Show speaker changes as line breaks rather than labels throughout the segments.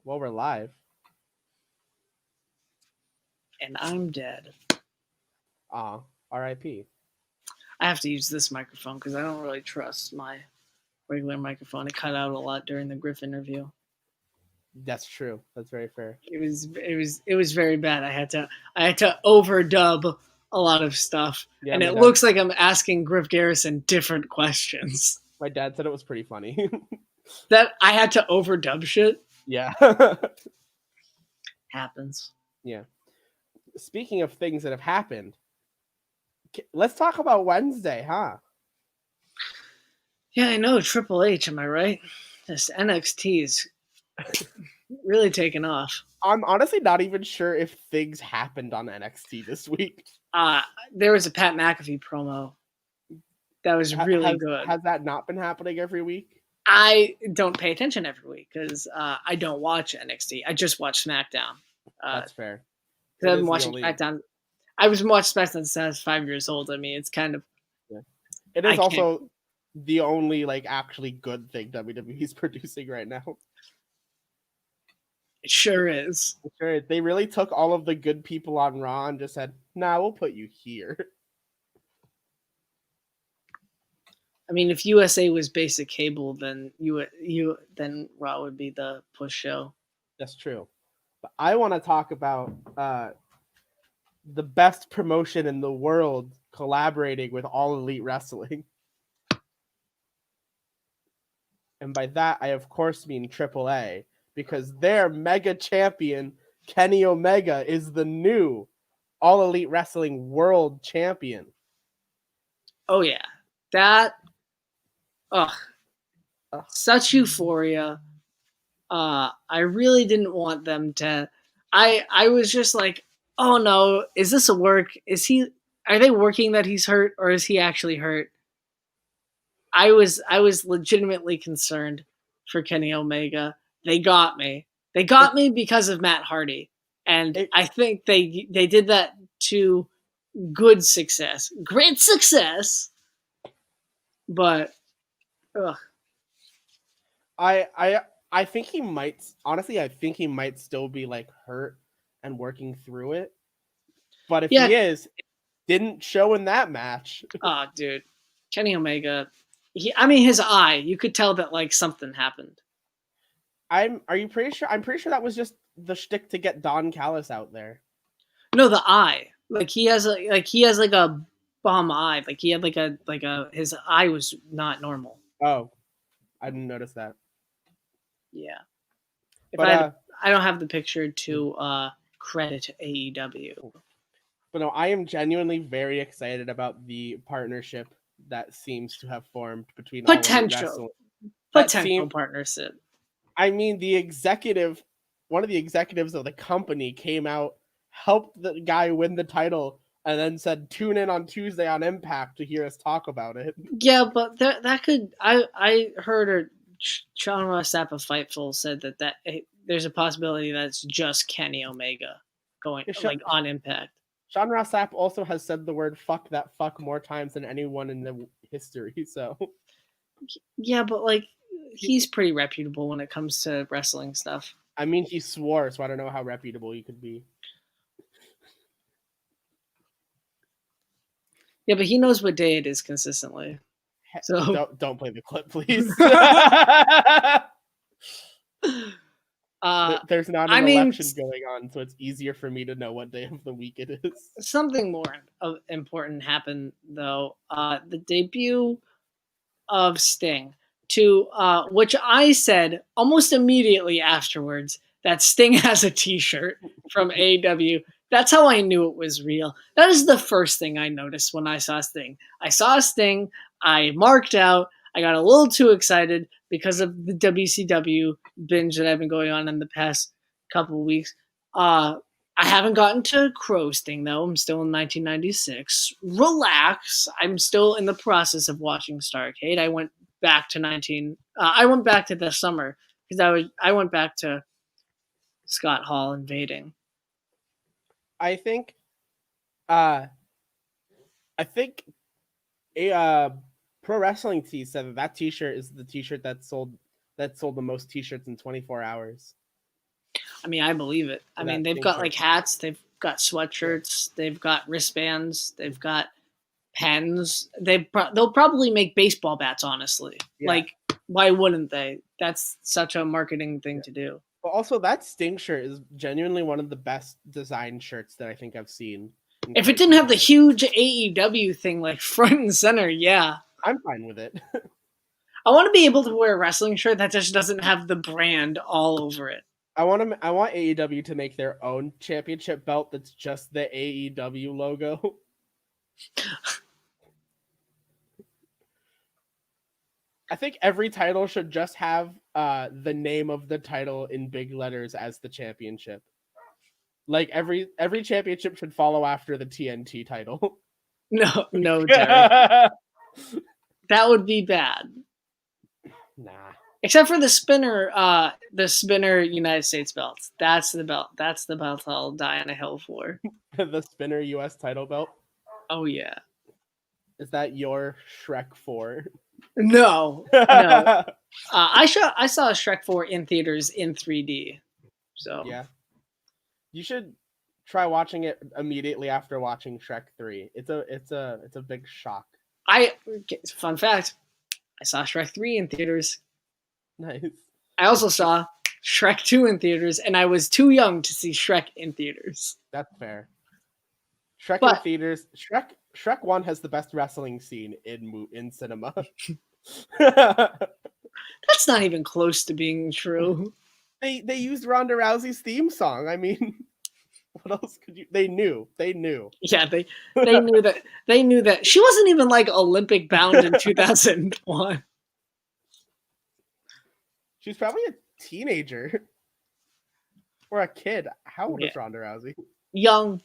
Well, we're live.
And I'm dead.
R.I.P.
I have to use this microphone because I don't really trust my regular microphone. It cut out a lot during the Griff interview.
That's true. That's very fair.
It was very bad. I had to overdub a lot of stuff,
Yeah,
and
my
it
dad-
looks like I'm asking Griff Garrison different questions.
My dad said it was pretty funny.
That I had to overdub shit
Yeah.
happens.
Yeah. Speaking of things that have happened, let's talk about Wednesday, huh?
Yeah, I know Triple H. Am I right? This NXT is really taking off.
I'm honestly not even sure if things happened on NXT this week.
There was a Pat McAfee promo that was really good.
Has that not been happening every week?
I don't pay attention every week because I don't watch NXT. I just watch SmackDown.
That's fair.
Because I've been watching SmackDown. I was watching SmackDown since I was 5 years old. I mean, it's kind of.
Yeah. It is also the only actually good thing WWE's producing right now.
It sure is.
Sure, they really took all of the good people on Raw and just said, "Nah, we'll put you here."
I mean, if USA was basic cable, then then Raw would be the push show.
That's true. But I want to talk about the best promotion in the world collaborating with All Elite Wrestling. And by that, I of course mean AAA, because their mega champion, Kenny Omega, is the new All Elite Wrestling World Champion.
Oh, yeah. That, such euphoria. I really didn't want them to. I was just like, oh no, is this a work? Are they working that he's hurt, or is he actually hurt? I was legitimately concerned for Kenny Omega. They got me. They got me because of Matt Hardy. And I think they did that to good success. Great success. But
I think he might, honestly, I think he might still be hurt and working through it. But if he is, didn't show in that match.
Oh, dude. Kenny Omega, his eye, you could tell that something happened.
I'm pretty sure that was just the shtick to get Don Callis out there.
No, the eye. He has a bomb eye. He had his eye was not normal.
Oh, I didn't notice that.
Yeah. I don't have the picture to credit AEW.
But no, I am genuinely very excited about the partnership that seems to have formed between
potential partnership.
I mean, one of the executives of the company came out, helped the guy win the title, and then said, "Tune in on Tuesday on Impact to hear us talk about it."
Yeah, but that could. I heard Sean Ross Sapp of Fightful said that there's a possibility that it's just Kenny Omega going on Impact.
Sean Ross Sapp also has said the word "fuck" that fuck more times than anyone in the history. So
yeah, but he's pretty reputable when it comes to wrestling stuff.
I mean, he swore, so I don't know how reputable he could be.
Yeah, but he knows what day it is consistently. So
don't play the clip, please. There's not an election going on, so it's easier for me to know what day of the week it is.
Something more important happened, though. The debut of Sting, to which I said almost immediately afterwards that Sting has a T-shirt from AEW. That's how I knew it was real. That is the first thing I noticed when I saw Sting. I saw Sting. I marked out. I got a little too excited because of the WCW binge that I've been going on in the past couple of weeks. I haven't gotten to Crow Sting, though. I'm still in 1996. Relax. I'm still in the process of watching Starrcade. I went back to the summer because I went back to Scott Hall invading.
I think a Pro Wrestling Tee said that T-shirt is the T-shirt that sold the most T-shirts in 24 hours.
I mean, I believe it. I mean, they've got like hats, they've got sweatshirts, they've got wristbands, they've got pens. They'll probably make baseball bats. Honestly, like why wouldn't they? That's such a marketing thing to do.
But also, that Sting shirt is genuinely one of the best design shirts that I think I've seen.
If it didn't have the huge AEW thing like front and center, yeah,
I'm fine with it.
I want to be able to wear a wrestling shirt that just doesn't have the brand all over it.
I want AEW to make their own championship belt that's just the AEW logo. I think every title should just have the name of the title in big letters as the championship. Like every championship should follow after the TNT title.
No, Derek. That would be bad.
Nah.
Except for the spinner United States belt. That's the belt. That's the belt I'll die on a hill for.
The spinner US title belt?
Oh yeah.
Is that your Shrek 4?
No. I saw Shrek 4 in theaters in 3D. So
yeah. You should try watching it immediately after watching Shrek 3. It's a big shock.
Fun fact, I saw Shrek 3 in theaters.
Nice.
I also saw Shrek 2 in theaters, and I was too young to see Shrek in theaters.
That's fair. In theaters. Shrek 1 has the best wrestling scene in cinema.
That's not even close to being true.
They used Ronda Rousey's theme song. I mean, what else could you? They knew.
Yeah, they knew that. They knew that she wasn't even like Olympic bound in 2001. She's
probably a teenager or a kid. How old is Ronda Rousey?
Young.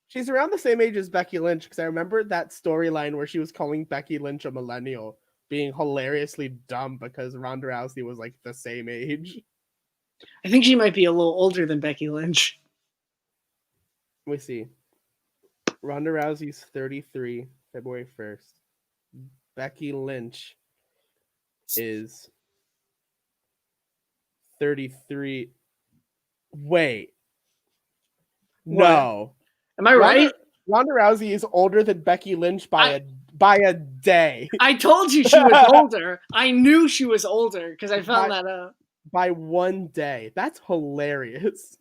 She's around the same age as Becky Lynch, because I remember that storyline where she was calling Becky Lynch a millennial being hilariously dumb because Ronda Rousey was like the same age.
I think she might be a little older than Becky Lynch.
Let me see. Ronda Rousey's 33, February 1st. Becky Lynch is 33. Wait.
What?
No.
Am I right?
Ronda Rousey is older than Becky Lynch by a day.
I told you she was older. I knew she was older because I found that out.
By 1 day. That's hilarious.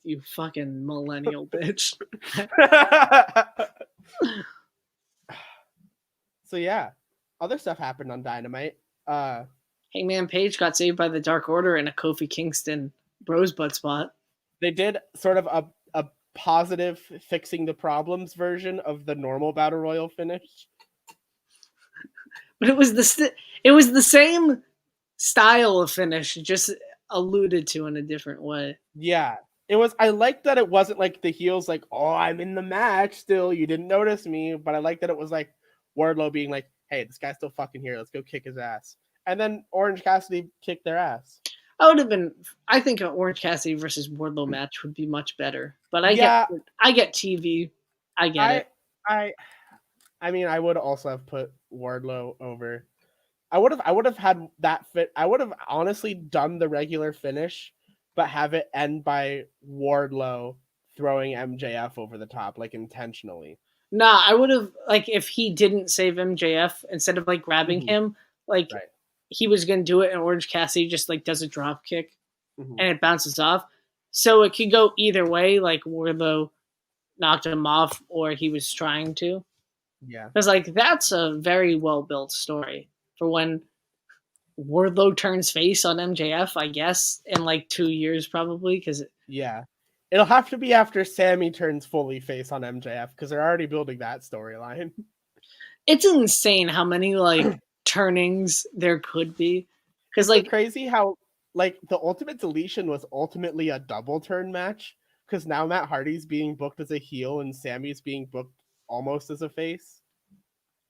You fucking millennial bitch.
So yeah, other stuff happened on Dynamite.
Hangman Page got saved by the Dark Order in a Kofi Kingston Rosebud spot.
They did sort of a positive fixing the problems version of the normal Battle Royal finish.
But it was the same style of finish, just alluded to in a different way.
Yeah. It was. I liked that it wasn't like the heels like, oh, I'm in the match still, you didn't notice me, but I liked that it was like Wardlow being like, hey, this guy's still fucking here, let's go kick his ass. And then Orange Cassidy kicked their ass.
I think an Orange Cassidy versus Wardlow match would be much better. But I get TV. I get it.
I mean, I would also have put Wardlow over. I would have had that fit. I would have honestly done the regular finish, but have it end by Wardlow throwing MJF over the top, like intentionally.
Nah, I would have, like, if he didn't save MJF, instead of like grabbing him, like he was gonna do it, and Orange Cassidy just like does a drop kick and it bounces off. So it could go either way, like Wardlow knocked him off or he was trying to.
Yeah.
Because like that's a very well built story for when Wardlow turns face on MJF, I guess, in like 2 years probably. Because
it'll have to be after Sammy turns fully face on MJF, because they're already building that storyline.
It's insane how many like turnings there could be. Because like
crazy how like the Ultimate Deletion was ultimately a double turn match, because now Matt Hardy's being booked as a heel and Sammy's being booked almost as a face.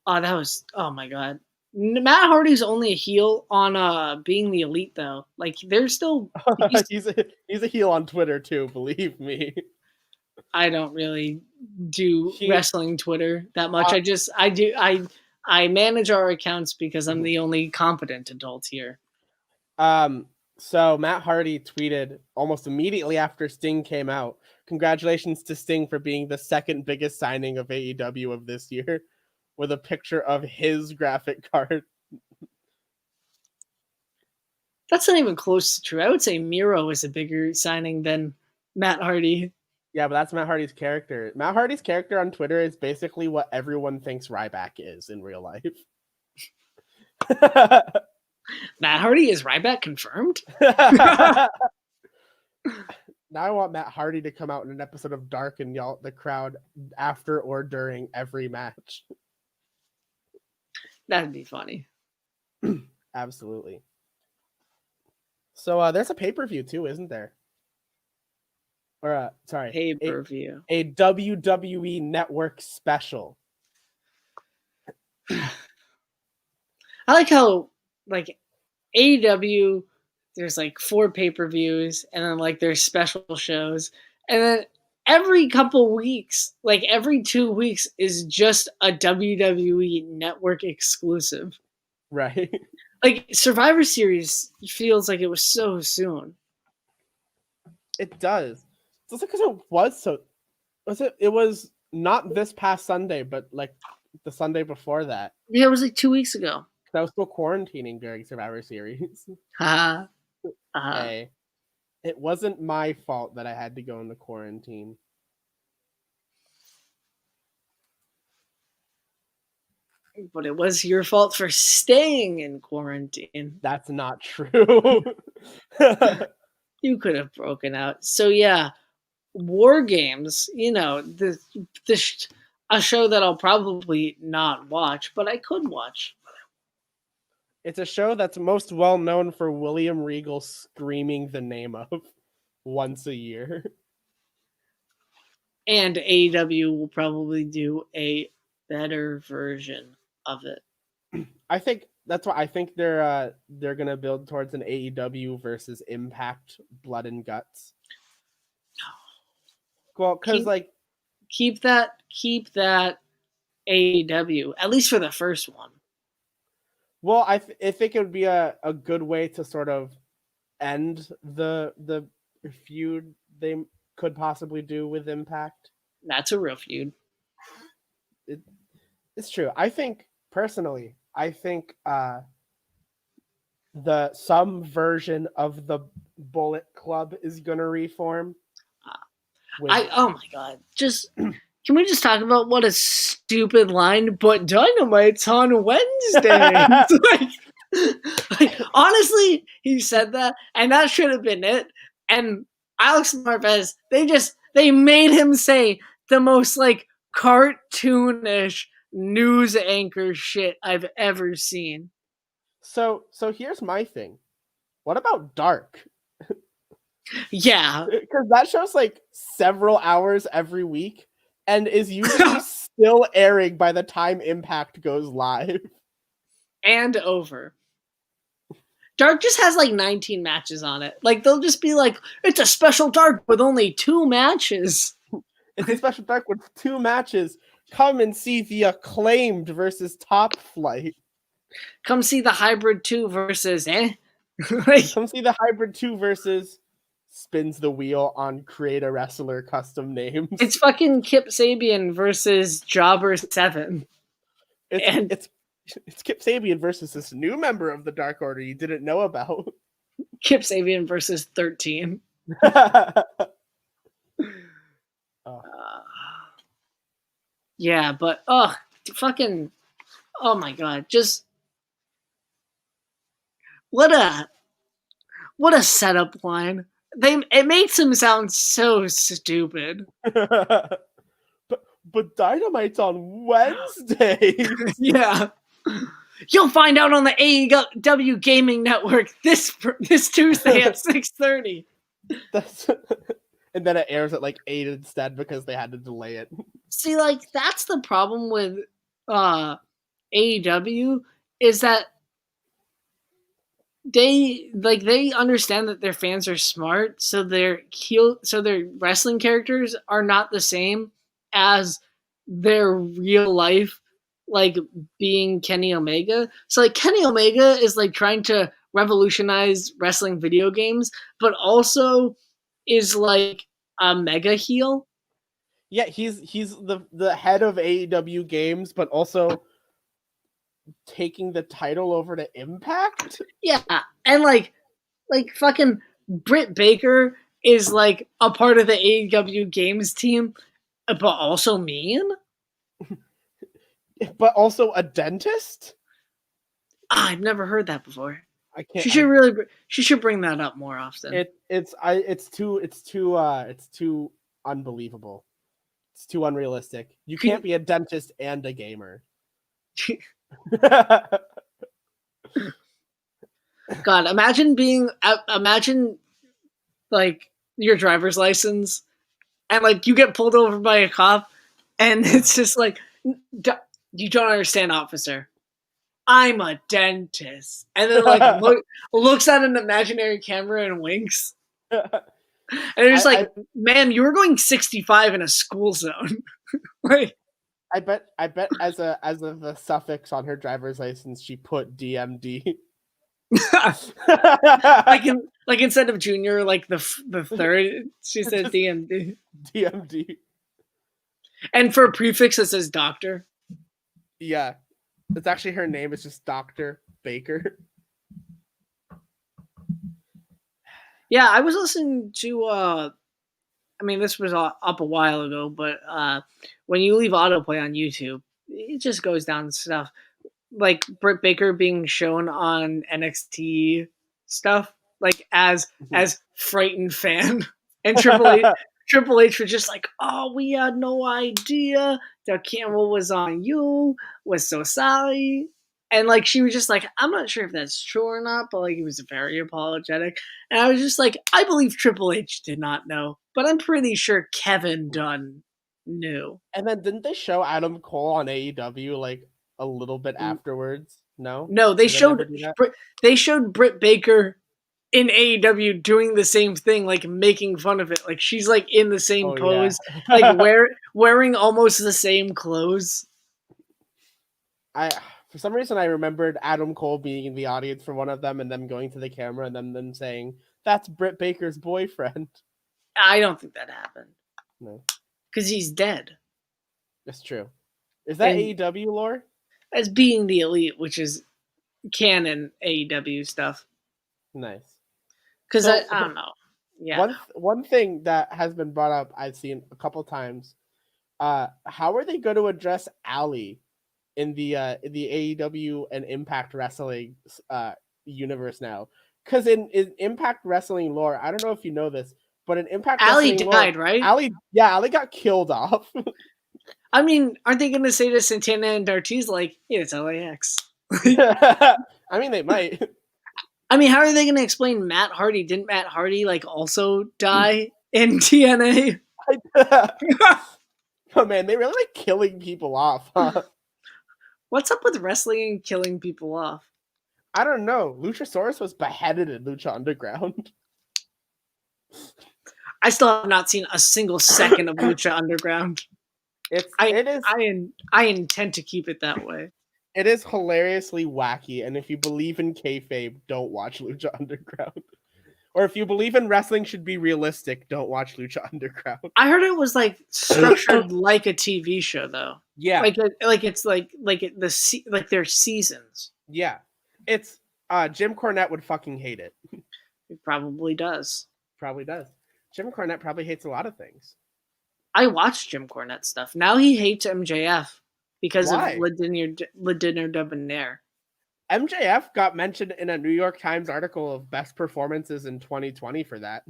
Oh my god. Matt Hardy's only a heel on Being the Elite though. Like they're still
he's a heel on Twitter too, believe me.
I don't really do wrestling Twitter that much. I manage our accounts because I'm the only competent adult here.
So Matt Hardy tweeted almost immediately after Sting came out, "Congratulations to Sting for being the second biggest signing of AEW of this year," with a picture of his graphic card.
That's not even close to true. I would say Miro is a bigger signing than Matt Hardy.
Yeah, but that's Matt Hardy's character. Matt Hardy's character on Twitter is basically what everyone thinks Ryback is in real life.
Matt Hardy is Ryback confirmed?
Now I want Matt Hardy to come out in an episode of Dark and yell at the crowd after or during every match.
That'd be funny.
Absolutely. So there's a pay-per-view too, isn't there? Or sorry,
Pay-per-view.
a WWE Network special.
I like how like AEW, there's like 4 pay-per-views, and then like there's special shows, and then every couple weeks, like every 2 weeks, is just a WWE Network exclusive.
Right.
Like Survivor Series feels like it was so soon.
It does. Just because it was so. Was it? It was not this past Sunday, but like the Sunday before that.
Yeah, it was like 2 weeks ago.
I was still quarantining during Survivor Series.
Ha.
Hey, it wasn't my fault that I had to go into quarantine.
But it was your fault for staying in quarantine.
That's not true.
You could have broken out. So yeah, War Games, you know, a show that I'll probably not watch, but I could watch.
It's a show that's most well known for William Regal screaming the name of once a year.
And AEW will probably do a better version of it.
I think that's why I think they're gonna build towards an AEW versus Impact Blood and Guts. Well, because like
keep that AEW, at least for the first one.
Well, I think it would be a good way to sort of end the feud they could possibly do with Impact.
That's a real feud.
It's true. I think personally, some version of the Bullet Club is gonna reform.
Oh my god! Can we just talk about what a stupid line? But Dynamite's on Wednesday. like, honestly, he said that, and that should have been it. And Alex Marvez, they made him say the most like cartoonish news anchor shit I've ever seen.
So here's my thing. What about Dark?
Yeah,
because that show's like several hours every week and is usually still airing by the time Impact goes live
and over. Dark just has like 19 matches on it. Like they'll just be like, it's a special Dark with only 2 matches.
It's a special Dark with 2 matches. Come and see the Acclaimed versus Top Flight.
Come see the Hybrid 2 versus
Come see the Hybrid 2 versus spins the wheel on create a wrestler custom names.
It's fucking Kip Sabian versus Jobber 7.
It's Kip Sabian versus this new member of the Dark Order you didn't know about.
Kip Sabian versus 13. Yeah, but fucking, oh my god, just what a setup line. It makes him sound so stupid.
but Dynamite's on Wednesday.
Yeah. You'll find out on the AEW Gaming Network this Tuesday at 6:30.
And then it airs at like 8 instead because they had to delay it.
See, like that's the problem with AEW is that they understand that their fans are smart, so their wrestling characters are not the same as their real life, like being Kenny Omega. So like Kenny Omega is like trying to revolutionized wrestling video games, but also is like a mega heel.
Yeah, he's the head of AEW games, but also taking the title over to Impact.
Yeah, and like fucking Britt Baker is like a part of the AEW games team, but also mean.
But also a dentist.
I've never heard that before.
I can't.
She should really. She should bring that up more often.
It's too unbelievable. It's too unrealistic. You can't be a dentist and a gamer.
God, imagine like your driver's license and like you get pulled over by a cop and it's just like, you don't understand, officer. I'm a dentist. And then like looks at an imaginary camera and winks. And they're just like, ma'am, you were going 65 in a school zone. Like,
I bet as the suffix on her driver's license she put DMD.
like instead of junior, like the third, she said DMD.
DMD.
And for a prefix it says doctor.
Yeah. It's actually her name is just Dr. Baker.
Yeah, I was listening to I mean this was up a while ago, but when you leave autoplay on YouTube, it just goes down to stuff like Britt Baker being shown on NXT stuff, like as frightened fan, and Triple H was just like, "Oh, we had no idea the camera was on you. We're so sorry." And like she was just like, "I'm not sure if that's true or not," but like he was very apologetic. And I was just like, I believe Triple H did not know, but I'm pretty sure Kevin Dunn knew.
And then didn't they show Adam Cole on AEW like a little bit afterwards? No,
they showed Britt Baker in AEW doing the same thing, like making fun of it. Like she's like in the same pose, like wearing almost the same clothes.
For some reason I remembered Adam Cole being in the audience for one of them and them going to the camera and then them saying, "That's Britt Baker's boyfriend."
I don't think that happened.
No.
Because he's dead.
That's true. Is that AEW lore?
As Being the Elite, which is canon AEW stuff.
Nice.
Because I don't know. Yeah.
One thing that has been brought up, I've seen a couple times. How are they going to address Allie in the AEW and Impact Wrestling universe now? Because in Impact Wrestling lore, I don't know if you know this, but in Impact
Allie
Wrestling
died,
lore,
right?
Allie got killed off.
I mean, aren't they going to say to Santana and Ortiz like, yeah, it's LAX?
I mean, they might.
I mean, how are they going to explain Matt Hardy? Didn't Matt Hardy like also die in TNA?
Oh man, they really like killing people off, huh?
What's up with wrestling and killing people off?
I don't know. Luchasaurus was beheaded in Lucha Underground.
I still have not seen a single second of Lucha Underground. I intend to keep it that way.
It is hilariously wacky, and if you believe in kayfabe, don't watch Lucha Underground. Or if you believe in wrestling should be realistic, don't watch Lucha Underground.
I heard it was like structured like a TV show, though.
Yeah,
like it's like their seasons.
Yeah, it's Jim Cornette would fucking hate it.
He probably does.
Probably does. Jim Cornette probably hates a lot of things.
I watched Jim Cornette stuff. Now he hates MJF because of Le Dinner Debonair.
MJF got mentioned in a New York Times article of best performances in 2020 for that.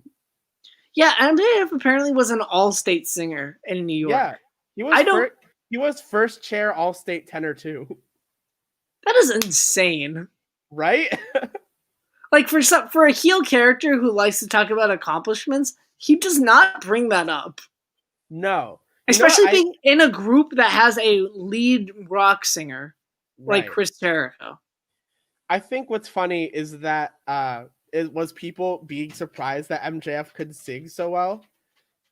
Yeah, MJF apparently was an all-state singer in New York.
Yeah, he was first chair all-state tenor too.
That is insane,
right?
Like for a heel character who likes to talk about accomplishments, he does not bring that up.
No,
especially being in a group that has a lead rock singer like Chris Jericho.
I think what's funny is that it was people being surprised that MJF could sing so well,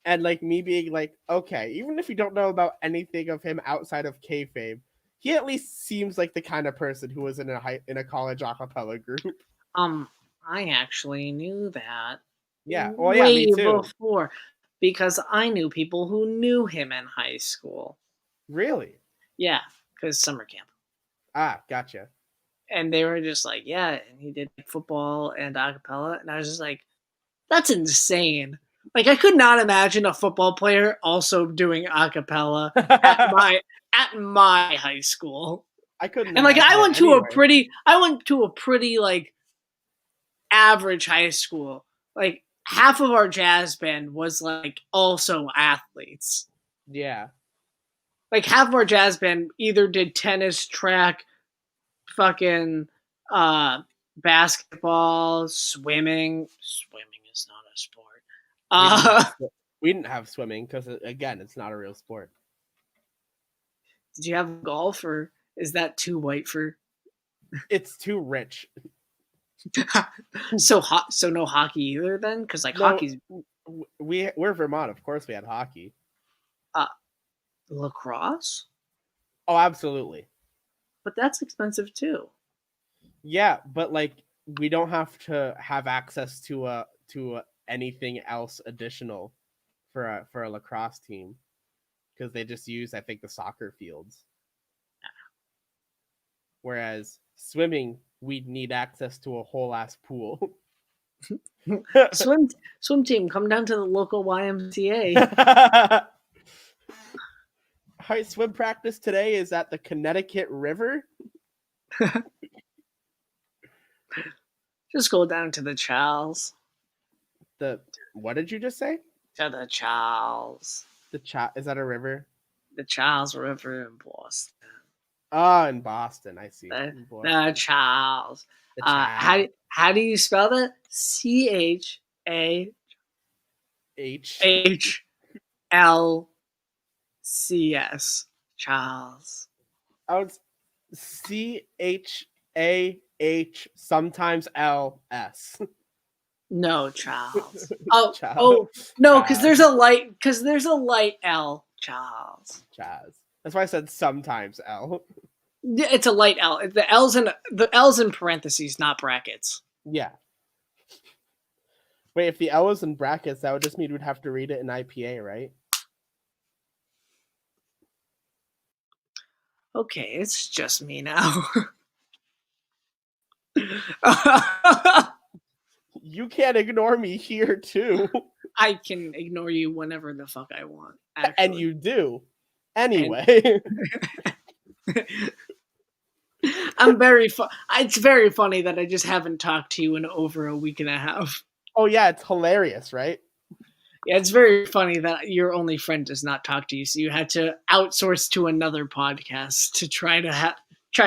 and like me being like, okay, even if you don't know about anything of him outside of kayfabe, he at least seems like the kind of person who was in a college a cappella group.
I actually knew that
Yeah. Well, yeah,
way
me too.
before because I knew people who knew him in high school.
Really?
Yeah, because summer camp.
Ah, gotcha.
And they were just like, yeah, and he did football and acapella. And I was just like, that's insane. Like, I could not imagine a football player also doing acapella at my high school.
I couldn't
And like
imagine it anywhere.
I went to a pretty like average high school. Like half of our jazz band was like also athletes.
Yeah.
Like half of our jazz band either did tennis, track, fucking uh basketball, swimming. Swimming is not a sport.
We didn't have
Uh
we didn't have swimming because again, it's not a real sport.
did you have golf or is that too white for
It's too rich.
so no hockey either then? Because like
No,
hockey's
we're Vermont. Of course, we had hockey.
uh lacrosse,
Oh, absolutely.
but that's expensive too.
Yeah, but like we don't have to have access to anything else additional for a lacrosse team because they just use, I think, the soccer fields. Whereas swimming, we'd need access to a whole ass pool.
Swim team, come down to the local YMCA.
Our swim practice today is at the Connecticut River.
Just go down to the Charles.
What did you just say?
To the Charles.
Is that a river?
The Charles River in Boston.
Oh, in Boston, I see.
The Charles.
The Charles.
How do you spell that? CHAHLCS. Charles.
I would CHAH sometimes LS.
No, Charles. Oh,
Charles.
oh no, because
Charles.
there's a light L. Charles.
Chaz. That's why I said sometimes L.
It's a light L. The L's in parentheses, not brackets.
Yeah. Wait, if the L was in brackets, that would just mean we'd have to read it in IPA, right?
Okay, it's just me now.
You can't ignore me here too.
I can ignore you whenever the fuck I want. Actually.
And you do. Anyway.
I'm very it's very funny that I just haven't talked to you in over a week and a half.
Oh yeah, it's hilarious, right?
Yeah, it's very funny that your only friend does not talk to you, so you had to outsource to another podcast to try to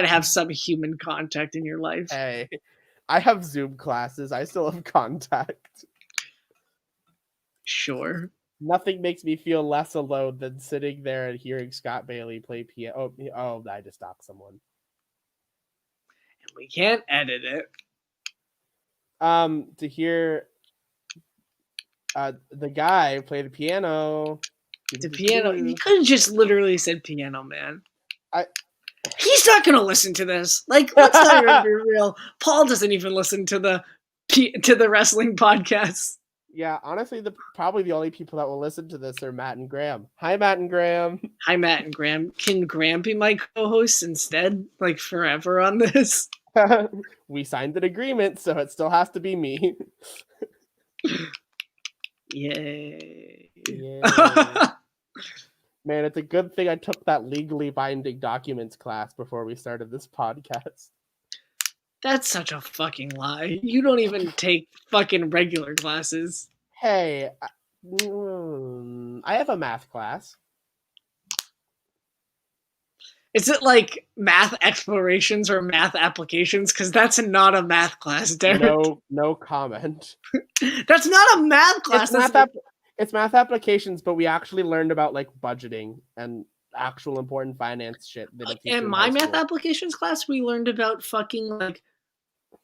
have some human contact in your life.
Hey, I have Zoom classes. I still have contact.
Sure.
Nothing makes me feel less alone than sitting there and hearing Scott Bailey play piano. Oh, I just stopped someone.
And we can't edit it.
To hear the guy play the piano.
The piano. You could have just literally said piano, man.
I
He's not going to listen to this. Like, let's not even be real. Paul doesn't even listen to the wrestling podcasts.
Yeah, honestly, probably the only people that will listen to this are Matt and Graham. Hi, Matt and Graham.
Hi, Matt and Graham. Can Graham be my co-host instead, like forever on this?
We signed an agreement, so it still has to be me.
Yay.
Yay. Man, it's a good thing I took that legally binding documents class before we started this podcast.
That's such a fucking lie. You don't even take fucking regular classes.
Hey, I have a math class.
Is it like math explorations or math applications? Because that's not a math class, Derek.
No comment.
That's not a math class.
It's math applications, but we actually learned about like budgeting and actual important finance shit.
In my math applications class, we learned about fucking like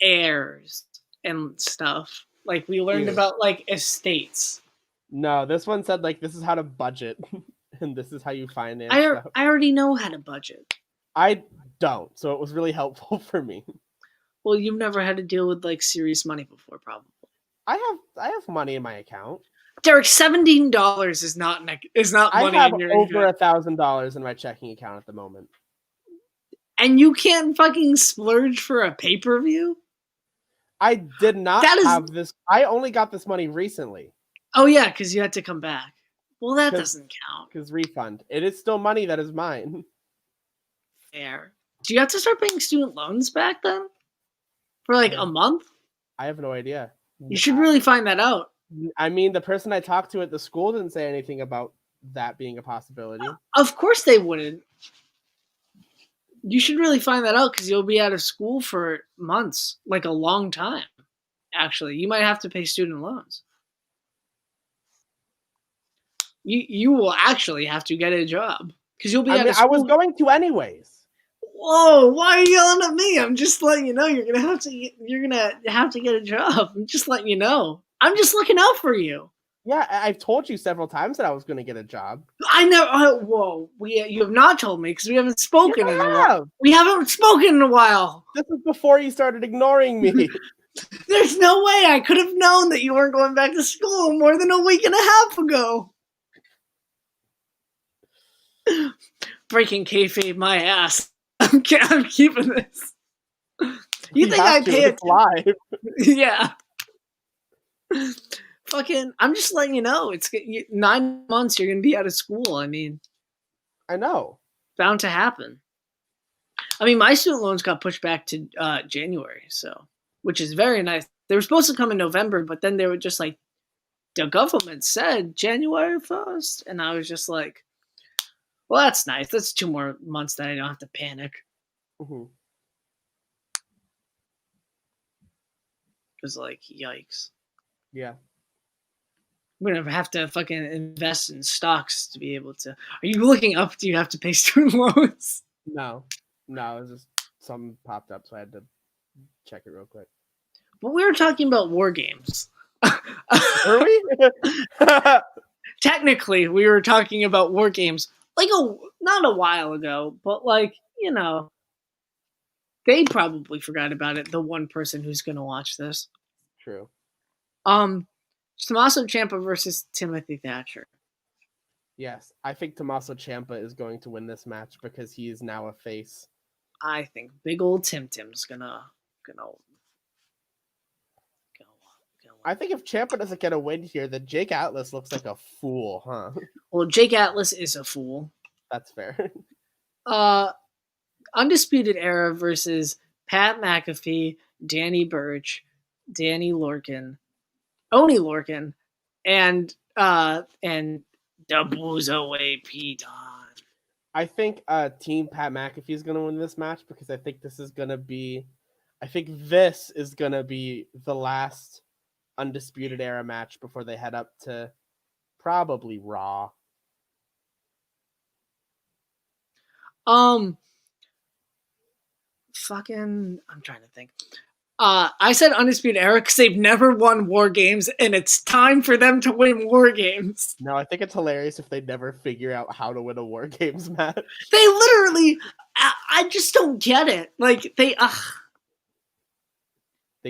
heirs and stuff. Like we learned about like estates.
No, this one said like this is how to budget and this is how you finance.
I already know how to budget.
I don't, so it was really helpful for me.
Well, you've never had to deal with like serious money before, probably.
I have money in my account.
Derek, $17 is not
I
money
have
in your
over
account.
$1,000 in my checking account at the moment.
And you can't fucking splurge for a pay-per-view?
I did not
That is
have this. I only got this money recently.
Oh yeah, because you had to come back. Well, that
'Cause-
doesn't count.
Because refund. It is still money that is mine.
Fair. Do you have to start paying student loans back then? For like a month?
I have no idea.
You should really find that out.
I mean, the person I talked to at the school didn't say anything about that being a possibility.
Of course they wouldn't. You should really find that out because you'll be out of school for months, like a long time. Actually, you might have to pay student loans. You will actually have to get a job because you'll be out of school.
I was going to anyways.
Whoa! Why are you yelling at me? I'm just letting you know you're gonna have to get a job. I'm just letting you know. I'm just looking out for you.
Yeah, I've told you several times that I was going to get a job.
I never. Whoa! You have not told me because we haven't spoken
Yes,
in a
I
while.
have.
We haven't spoken in a while.
This is before you started ignoring me.
There's no way I could have known that you weren't going back to school more than a week and a half ago. Breaking kayfabe, my ass. I'm keeping this. You think I pay it
live?
Yeah. Fucking, I'm just letting you know. It's 9 months. You're gonna be out of school. I mean,
I know.
Bound to happen. I mean, my student loans got pushed back to January, so which is very nice. They were supposed to come in November, but then they were just like, the government said January 1st, and I was just like, well, that's nice. That's 2 more months that I don't have to panic.
Mm-hmm.
Because, like, yikes.
Yeah.
I'm going to have to fucking invest in stocks to be able to. Are you looking up? Do you have to pay student loans?
No. It was just something popped up, so I had to check it real quick.
But we were talking about war games.
Were we?
Technically, we were talking about war games. Like, not a while ago, but, like, you know, they probably forgot about it, the one person who's going to watch this.
True.
Tommaso Ciampa versus Timothy Thatcher.
Yes, I think Tommaso Ciampa is going to win this match because he is now a face.
I think big old Tim Tim's gonna.
I think if Ciampa doesn't get a win here, then Jake Atlas looks like a fool, huh?
Well, Jake Atlas is a fool.
That's fair.
Undisputed Era versus Pat McAfee, Danny Burch, Danny Lorcan, Oni Lorcan, and the Boozaway Pete.
I think Team Pat McAfee is going to win this match because I think this is going to be the last Undisputed Era match before they head up to probably Raw.
I'm trying to think. I said Undisputed Era because they've never won War Games, and it's time for them to win War Games.
No, I think it's hilarious if they never figure out how to win a War Games match.
They literally, I just don't get it. Like, they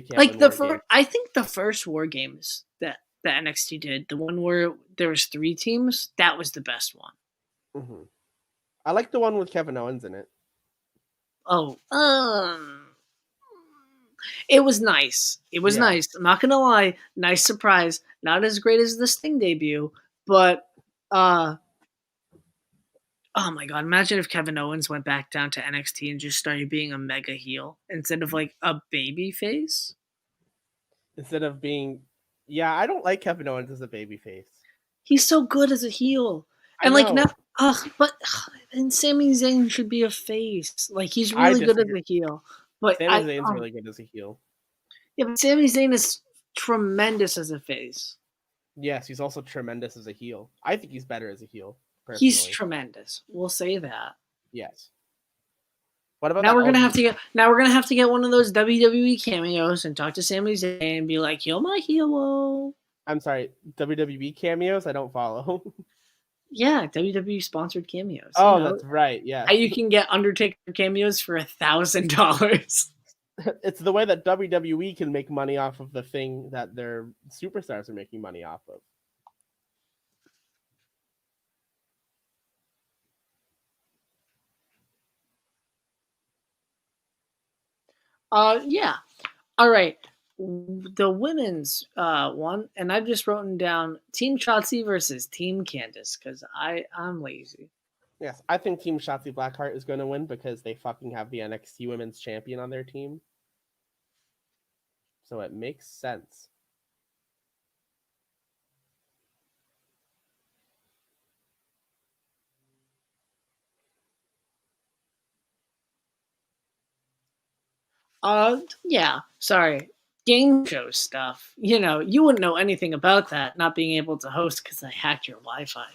can't
like
win War Games.
I think the first War Games that NXT did, the one where there was 3 teams, that was the best one.
Mm-hmm. I like the one with Kevin Owens in it.
Oh, it was nice. It was nice. I'm not gonna lie. Nice surprise. Not as great as the Sting debut, but oh my god! Imagine if Kevin Owens went back down to NXT and just started being a mega heel instead of like a baby face.
Instead of being, I don't like Kevin Owens as a baby face.
He's so good as a heel, and like now, and Sami Zayn should be a face. Like he's really good as a heel. But
Sami Zayn's really good as a heel.
Yeah, but Sami Zayn is tremendous as a face.
Yes, he's also tremendous as a heel. I think he's better as a heel. Personally.
He's tremendous. We'll say that.
Yes. What about
now? We're gonna have to get one of those WWE cameos and talk to Sami Zayn and be like, "You're my hero."
I'm sorry, WWE cameos. I don't follow.
Yeah, WWE sponsored cameos.
Oh, that's right. Yeah,
you can get Undertaker cameos for $1,000.
it's the way that WWE can make money off of the thing that their superstars are making money off of.
Yeah. All right. The women's one, and I've just written down Team Shotzi versus Team Candice because I'm lazy.
Yes, I think Team Shotzi Blackheart is going to win because they fucking have the NXT Women's Champion on their team. So it makes sense.
Yeah. Sorry. Game show stuff. You know, you wouldn't know anything about that, not being able to host because I hacked your Wi-Fi.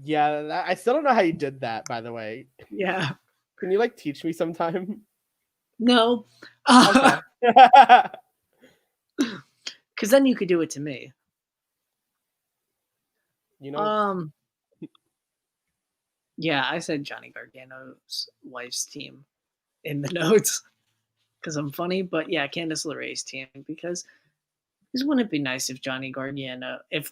Yeah, I still don't know how you did that, by the way.
Yeah.
Can you, like, teach me sometime?
No.
Okay.
Because then you could do it to me.
You know,
Yeah, I said Johnny Gargano's wife's team in the notes because I'm funny, but yeah, Candice LeRae's team because wouldn't it be nice if Johnny Gargano, if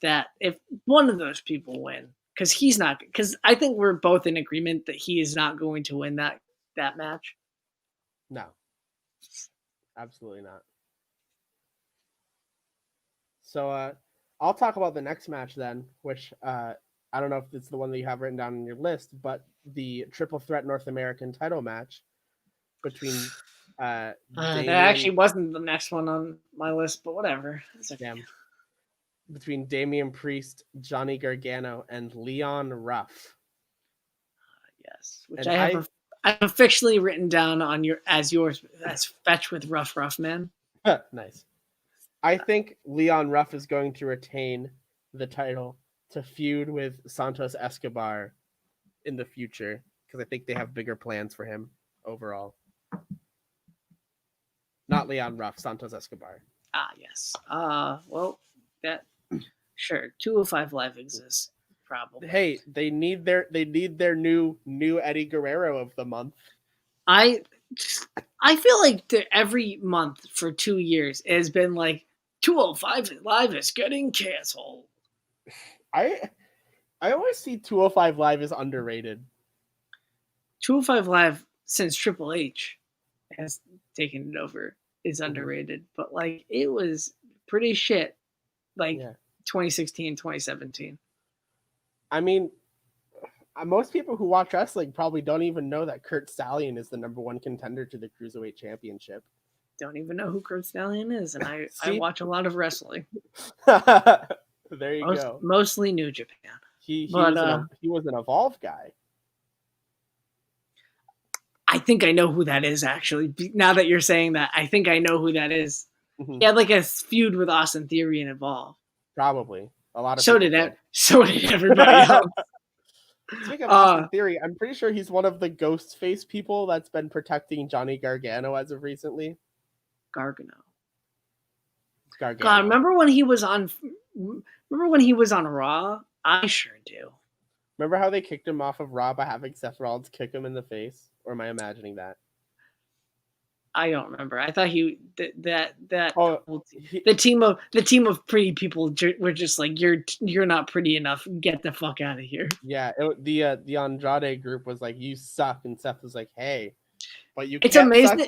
one of those people win, because he's not, because I think we're both in agreement that he is not going to win that match.
no, absolutely not. So I'll talk about the next match then, which I don't know if it's the one that you have written down on your list, but the Triple Threat North American title match between
That
Damian,
actually wasn't the next one on my list, but whatever. Okay.
between Damian Priest, Johnny Gargano, and Leon Ruff.
Yes, which
And
I've officially written down on yours as Fetch with Rough Man.
Nice. I think Leon Ruff is going to retain the title to feud with Santos Escobar in the future because I think they have bigger plans for him overall. Not Leon Ruff, Santos Escobar.
Ah, yes. Well, that sure. 205 Live exists, probably.
Hey, they need their new Eddie Guerrero of the month.
I feel like every month for 2 years it has been like 205 Live is getting canceled.
I always see 205 Live is underrated.
205 Live since Triple H has taken it over is underrated, but like it was pretty shit like 2016, 2017.
I mean, most people who watch wrestling probably don't even know that Kurt Stallion is the #1 contender to the Cruiserweight Championship.
Don't even know who Kurt Stallion is, and I watch a lot of wrestling.
There you go.
Mostly New Japan.
He was an Evolve guy.
I think I know who that is, actually. Now that you're saying that, I think I know who that is.
Mm-hmm.
He had like a feud with Austin Theory and Evolve.
Probably. A lot of
so did everybody else.
Speaking of Austin Theory, I'm pretty sure he's one of the ghost face people that's been protecting Johnny Gargano as of recently.
Gargano.
God,
remember when he was on Raw? I sure do.
Remember how they kicked him off of Raw by having Seth Rollins kick him in the face? Or am I imagining that?
I don't remember. I thought
the
team of pretty people were just like, you're not pretty enough. Get the fuck out of here.
Yeah, the Andrade group was like, you suck, and Seth was like, hey, but you.
It's amazing.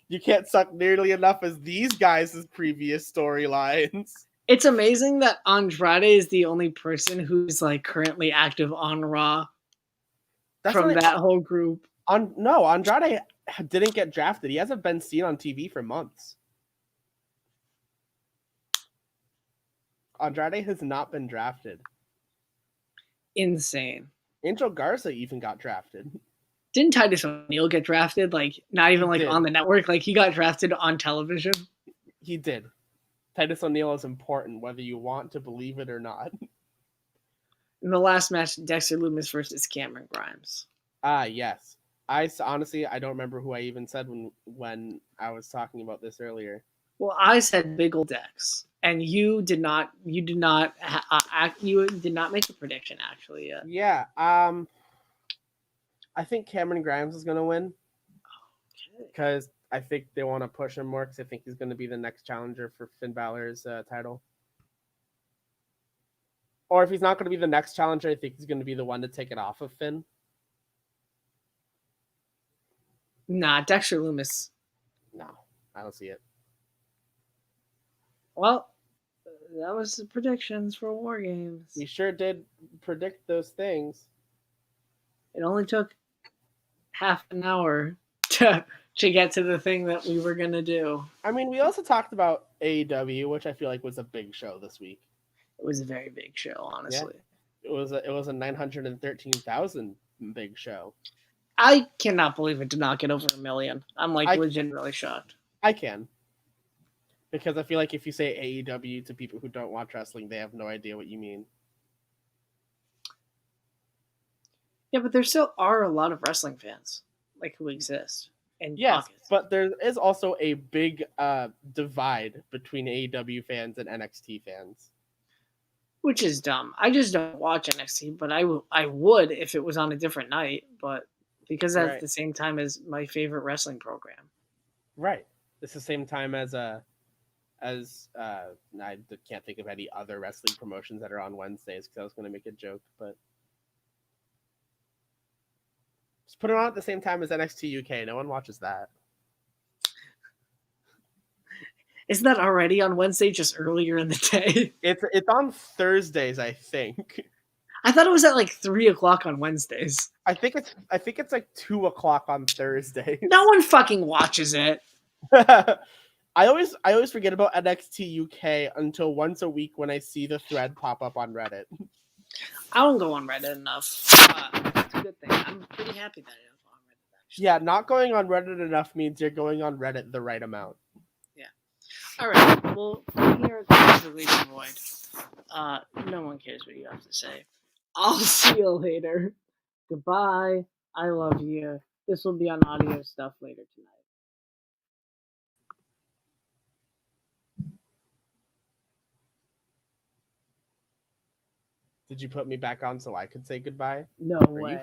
You can't suck nearly enough as these guys' previous storylines.
It's amazing that Andrade is the only person who's like currently active on Raw from that whole group.
No, Andrade didn't get drafted. He hasn't been seen on TV for months. Andrade has not been drafted.
Insane.
Angel Garza even got drafted.
Didn't Titus O'Neil get drafted? Like, not even like on the network. Like, he got drafted on television.
He did. Titus O'Neil is important, whether you want to believe it or not.
In the last match, Dexter Lumis versus Cameron Grimes.
Yes. I honestly don't remember who I even said when I was talking about this earlier.
Well, I said Big Ol' Dex, and you did not make a prediction actually yet.
Yeah. I think Cameron Grimes is going to win because I think they want to push him more because I think he's going to be the next challenger for Finn Balor's title. Or if he's not going to be the next challenger, I think he's going to be the one to take it off of Finn.
Nah, Dexter Loomis.
No, I don't see it.
Well, that was the predictions for War Games.
We sure did predict those things.
It only took half an hour to get to the thing that we were gonna do.
I mean, we also talked about AEW, which I feel like was a big show this week.
It was a very big show, honestly.
Yeah. It was a 913,000 big show.
I cannot believe it did not get over 1 million. I'm like legitimately shocked.
I can. Because I feel like if you say AEW to people who don't watch wrestling, they have no idea what you mean.
Yeah, but there still are a lot of wrestling fans like who exist. And
yes, but there is also a big divide between AEW fans and NXT fans.
Which is dumb. I just don't watch NXT, but I would if it was on a different night, but because that's the same time as my favorite wrestling program.
Right. It's the same time as I can't think of any other wrestling promotions that are on Wednesdays because I was going to make a joke, but just put it on at the same time as NXT UK. No one watches that.
Isn't that already on Wednesday, just earlier in the day?
It's on Thursdays, I think.
I thought it was at like 3:00 on Wednesdays.
I think it's like 2:00 on Thursdays.
No one fucking watches it.
I always forget about NXT UK until once a week when I see the thread pop up on Reddit.
I don't go on Reddit enough. That's a good thing. I'm pretty happy that I don't go on Reddit. Actually.
Yeah, not going on Reddit enough means you're going on Reddit the right amount.
Yeah. All right. Well, here at the Release Void, no one cares what you have to say. I'll see you later. Goodbye. I love you. This will be on audio stuff later tonight.
Did you put me back on so I could say goodbye?
No way.